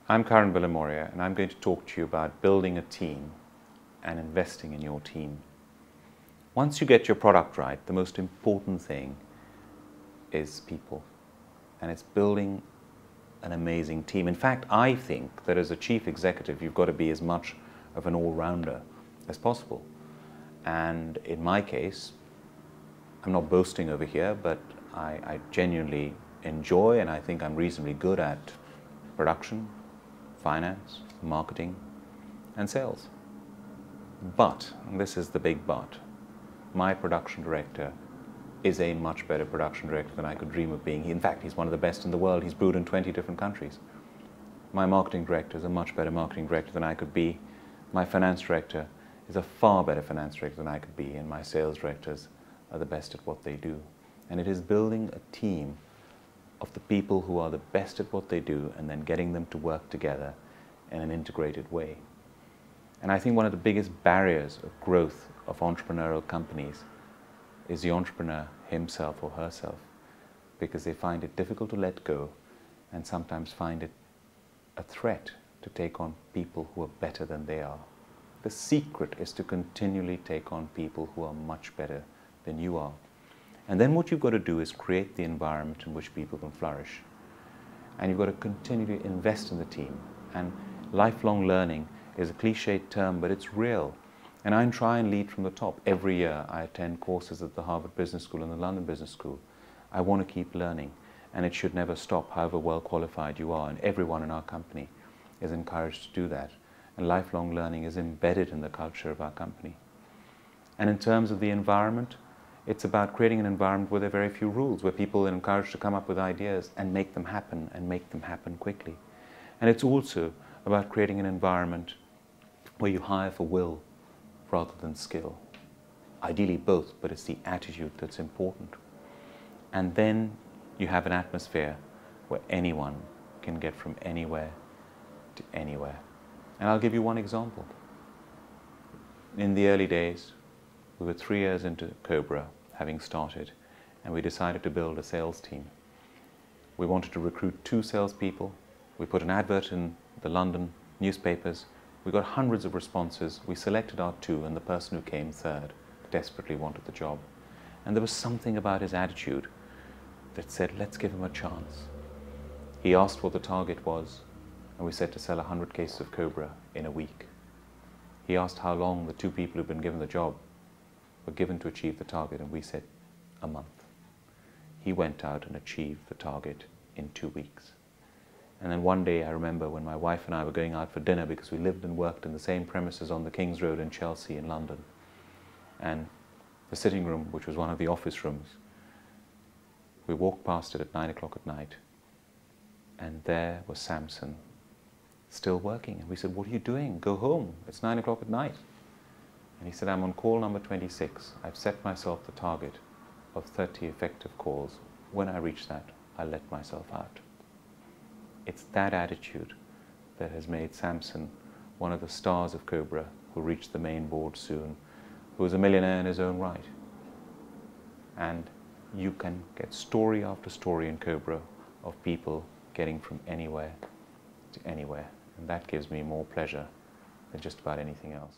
I'm Karan Bilimoria, and I'm going to talk to you about building a team and investing in your team. Once you get your product right, the most important thing is people, and it's building an amazing team. In fact, I think that as a chief executive, you've got to be as much of an all-rounder as possible. And in my case, I'm not boasting over here, but I genuinely enjoy, and I think I'm reasonably good at production, finance, marketing, and sales. But, and this is the big but, my production director is a much better production director than I could dream of being. In fact, he's one of the best in the world. He's brewed in 20 different countries. My marketing director is a much better marketing director than I could be. My finance director is a far better finance director than I could be, and my sales directors are the best at what they do. And it is building a team of the people who are the best at what they do and then getting them to work together in an integrated way. And I think one of the biggest barriers of growth of entrepreneurial companies is the entrepreneur himself or herself, because they find it difficult to let go and sometimes find it a threat to take on people who are better than they are. The secret is to continually take on people who are much better than you are. And then what you've got to do is create the environment in which people can flourish. And you've got to continually invest in the team. And lifelong learning is a cliched term, but it's real. And I try and lead from the top. Every year I attend courses at the Harvard Business School and the London Business School. I want to keep learning, and it should never stop, however well qualified you are. And everyone in our company is encouraged to do that. And lifelong learning is embedded in the culture of our company. And in terms of the environment, it's about creating an environment where there are very few rules, where people are encouraged to come up with ideas and make them happen quickly. And it's also about creating an environment where you hire for will rather than skill. Ideally both, but it's the attitude that's important. And then you have an atmosphere where anyone can get from anywhere to anywhere. And I'll give you one example. In the early days, we were 3 years into Cobra, having started, and we decided to build a sales team. We wanted to recruit 2 salespeople. We put an advert in the London newspapers. We got hundreds of responses. We selected our 2, and the person who came third desperately wanted the job. And there was something about his attitude that said, let's give him a chance. He asked what the target was, and we said to sell 100 cases of Cobra in a week. He asked how long the 2 people who'd been given the job were given to achieve the target, and we said a month. He went out and achieved the target in 2 weeks. And then one day I remember when my wife and I were going out for dinner, because we lived and worked in the same premises on the King's Road in Chelsea in London. And the sitting room, which was one of the office rooms, we walked past it at 9 o'clock at night, and there was Samson still working. And we said, what are you doing? Go home. It's 9 o'clock at night. And he said, I'm on call number 26. I've set myself the target of 30 effective calls. When I reach that, I let myself out. It's that attitude that has made Samson one of the stars of Cobra, who reached the main board soon, who is a millionaire in his own right. And you can get story after story in Cobra of people getting from anywhere to anywhere. And that gives me more pleasure than just about anything else.